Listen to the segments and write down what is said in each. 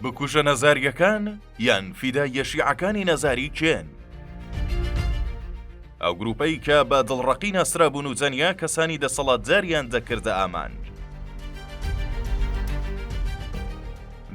بکوژە نەزاریەکان یان فیدایە شیعەکانی نەزاری کێن؟ ئەو گروپەی کە بە دڵڕەقی ناسرابوون و جەنیا کەسانی دەسەڵاتداریان دەکردە ئامانج.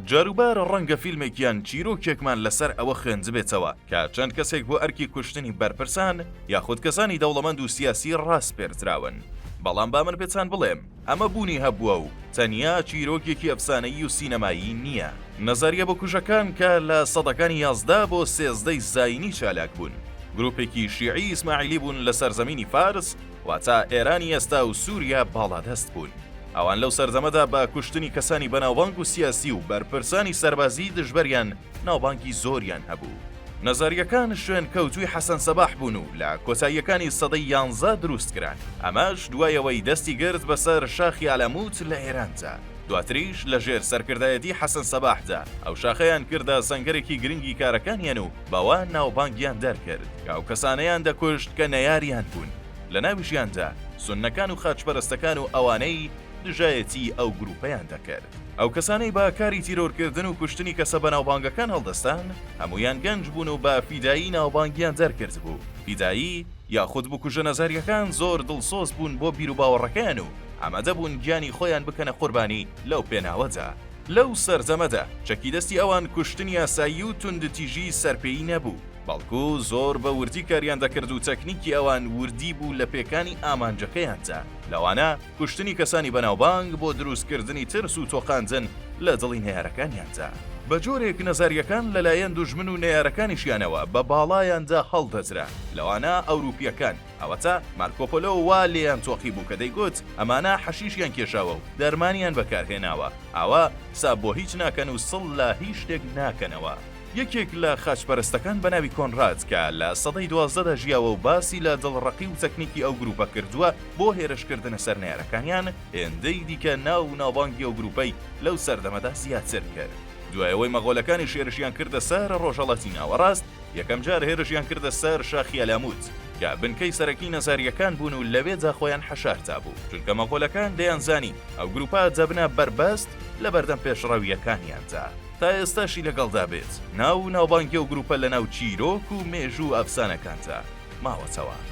جاروبارە ڕەنگە فیلمێکیان چیرۆکێکمان لەسەر ئەوە خوێند بێتەوە کە چەند کەسێک بۆ ئەرکی کوشتنی بەرپرسان یاخود کەسانی دەوڵەمەند و سیاسی ڕاست پێرتراون. بەڵام با من پێتان بڵێم ئەمە بوونی هەبووە و تەنیا چیرۆکێکی ئەفسانەیی و سینەمایی نییە. نەزاریە بە کوژەکان کە لە سەدەکانی 11 بۆ 13 زاینی چالاک بوون. گروپێکی شیعی ئیسماعیلی بوون لە سەرزەمینی فارس واتە ئێرانی ئێستا و سووریا باڵادەست بوون. ئەوان لەو سەردەمەدا بە کوشتنی کەسانی بەناوبانگ و سیاسی و بەرپرسانی سەربازی دژبەریان ناوبانگی زۆریان هەبوو. نەزاریەکان شوێن کەوتوی حەسەن سەباح بوون و لە کۆتاییەکانی سەدەی 11 دروست کران. ئەمەش دوایەوەی دەستی گرت بەسەر شاخی ئالەموت لە ئێراندا. دواتریش لە ژێر سەرکردایەتی حەسەن سەباحدا ئەو شاخەیان کردە سەنگەرێکی گرنگی کارەکانیان و بەوان ناوبانگیان دەرکرد کە ئەو کەسانەیان دەکوشت کە نەیاریان بوون. لە ناویشیاندا سوننەکان و خاچپەرستەکان و ئەوانەی دژایەتی ئەو گروپەیان دەکرد. ئەو کەسانەی با کاری تیرۆرکردن و کوشتنی کەسە بە ناوبانگەکان هەڵدەستان هەمویان گەنج بوون و بە فیدایی ناوبانگیان دەرکرد بوو. فیدایی یاخود بکوژە نەزاریەکان زۆر دڵسۆز بوون بۆ بیر و باوەڕەکەیان و ئامادە بوون گیانی خۆیان بکەنە قوربانی لەو پێناوەدا. لەو سەرجەمەدا چەکی دەستی ئەوان کوشتنی یاسایی و توندتیژی سەرپێیی نەبوو، بەڵکو زۆر بە وردی کاریان دەکرد و تەکنیکی ئەوان وردی بوو لە پێکانی ئامانجەکەیاندا. لەوانە کوشتنی کەسانی بەناوبانگ بۆ دروستکردنی ترس و تۆقاندن لە دڵی نەیارەکانیاندا. بە جۆرێک نەزاریەکان لەلایەن دوژمن و نەیارەکانیشیانەوە بە باڵایاندا هەڵدەجرا. لەوانە ئەوروپیەکان ئەوەتە مارکۆپۆلۆ وا لێیان تۆقی بوو کە دەیگوت ئەمانە حەشیشیان کێشاوە و دەرمانیان بەکارهێناوە، ئاوا ساب بۆ هیچ ناکەن و سڵ لە هیچ شتێک ناکەنەوە. یەکێک لە خاچپەرستەکان بە ناوی کۆنڕاد کە لە سەدەی 12دا ژیاوە و باسی لە دڵڕەقی و تەکنیکی ئەو گروپە کردووە بۆ هێرشکردنە سەر نەیارەکانیان، هێندەی دیکە ناو و ناوبانگی ئەو گروپەی لەو سەردەمەدا زیاتر کرد. دوایەوەی مەغۆلەکانی هێرشیان کردە سەر ڕۆژهەڵاتی ناوەڕاست، یەکەم جار هێرشیان کردە سەر شاخی ئەلاموت کە بنکەی سەرەکی نەزاریەکان بوون و لەوێدا خۆیان حەشارتا بوو، چونکە مەغۆلەکان دەیانزانی ئەو گروپە دەبنە بەربەست لە بەردەم پێشڕەویەکانیاندا. تا ئێستاشی لەگەڵدا بێت ناو ناوبانگی و گروپە لە ناو چیرۆک و مێژوو ئەفسانەکاندا ماوەتەوە.